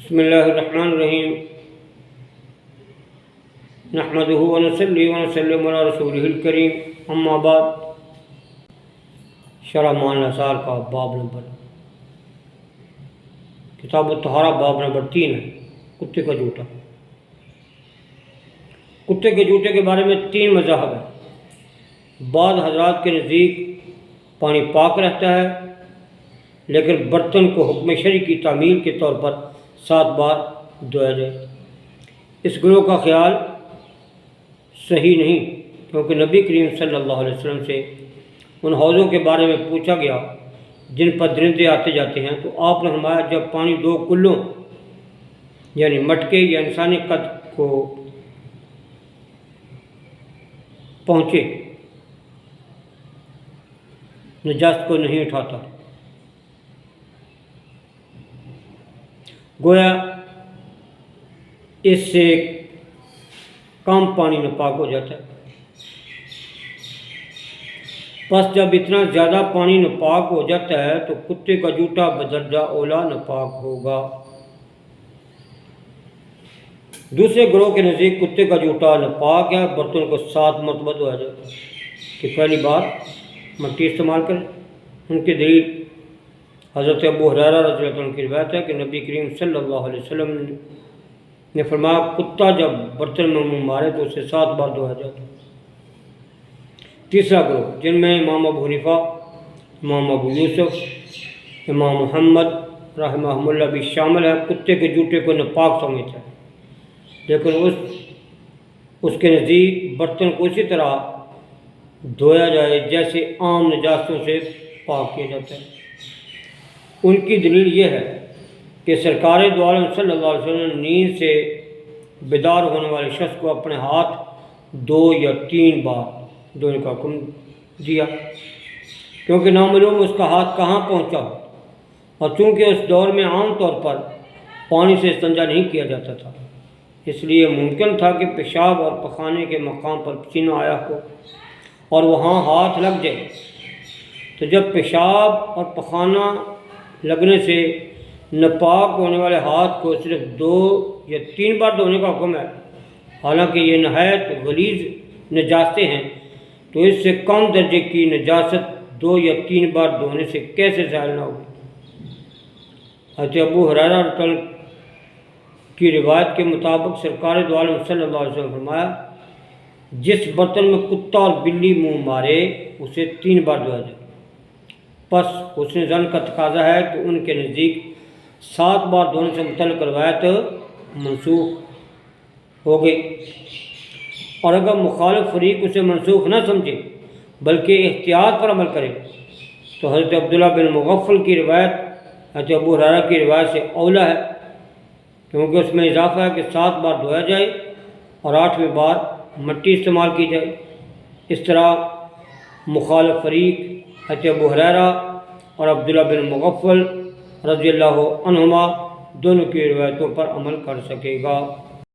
بسم اللہ الرحمن الرحیم نحمدہ ونصلی ونسلم علی رسولہ الکریم اما بعد شرح معانی الاثار کا باب نمبر کتاب الطہارہ باب نمبر 3 ہے کتے کا جوتا۔ کتے کے جوتے کے بارے میں 3 مذاہب ہیں۔ بعض حضرات کے نزدیک پانی پاک رہتا ہے لیکن برتن کو حکم شرعی کی تعمیل کے طور پر 7 بار دھویا جائے۔ اس گروہ کا خیال صحیح نہیں، کیونکہ نبی کریم صلی اللہ علیہ وسلم سے ان حوضوں کے بارے میں پوچھا گیا جن پر درندے آتے جاتے ہیں، تو آپ نے فرمایا جب پانی 2 کلوں یعنی مٹکے یا انسانی قد کو پہنچے نجاست کو نہیں اٹھاتا۔ گویا اس سے کم پانی ناپاک ہو جاتا ہے۔ پس جب اتنا زیادہ پانی ناپاک ہو جاتا ہے تو کتے کا جوتا بدرجہ اولا ناپاک ہوگا۔ دوسرے گروہ کے نزدیک کتے کا جوتا ناپاک ہے، برتن کو 7 مرتبہ دھویا جاتا ہے کہ پہلی بار مٹی استعمال کریں۔ ان کی دلیل حضرت ابو ہریرہ رضی اللہ عنہ کی روایت ہے کہ نبی کریم صلی اللہ علیہ وسلم نے فرمایا کتا جب برتن میں منہ مارے تو اسے 7 بار دھویا جاتا ہے۔ تیسرا گروہ جن میں امام ابو حنیفہ، امام ابو یوسف، امام محمد رحمہ اللہ بھی شامل ہے، کتے کے جوتے کو ناپاک سمجھتا ہے، لیکن اس کے نزدیک برتن کو اسی طرح دھویا جائے جیسے عام نجاستوں سے پاک کیا جاتا ہے۔ ان کی دلیل یہ ہے کہ سرکار دو عالم صلی اللہ علیہ وسلم نے نیند سے بیدار ہونے والے شخص کو اپنے ہاتھ 2 یا 3 بار دھونے کا حکم دیا، کیونکہ نامعلوم اس کا ہاتھ کہاں پہنچا ہو، اور چونکہ اس دور میں عام طور پر پانی سے استنجا نہیں کیا جاتا تھا، اس لیے ممکن تھا کہ پیشاب اور پخانے کے مقام پر پسینہ آیا ہو اور وہاں ہاتھ لگ جائے۔ تو جب پیشاب اور پخانہ لگنے سے ناپاک ہونے والے ہاتھ کو صرف 2 یا 3 بار دھونے کا حکم ہے، حالانکہ یہ نہایت غلیظ نجاستیں ہیں، تو اس سے کم درجے کی نجاست 2 یا 3 بار دھونے سے کیسے زائل نہ ہوگی؟ حضرت ابو ہریرہ رضی اللہ عنہ کی روایت کے مطابق سرکار دو عالم صلی اللہ علیہ وسلم نے فرمایا جس برتن میں کتا اور بلی منہ مارے اسے 3 بار دھویا جائے۔ پس حسن ظن کا تقاضا ہے کہ ان کے نزدیک 7 بار دھونے سے متعلق روایت منسوخ ہو گئی، اور اگر مخالف فریق اسے منسوخ نہ سمجھے بلکہ احتیاط پر عمل کرے تو حضرت عبداللہ بن مغفل کی روایت حضرت ابو ہریرہ کی روایت سے اولا ہے، کیونکہ اس میں اضافہ ہے کہ 7 بار دھویا جائے اور 8ویں بار مٹی استعمال کی جائے۔ اس طرح مخالف فریق حضرت ابو ہریرہ اور عبداللہ بن مغفل رضی اللہ عنہما دونوں کی روایتوں پر عمل کر سکے گا۔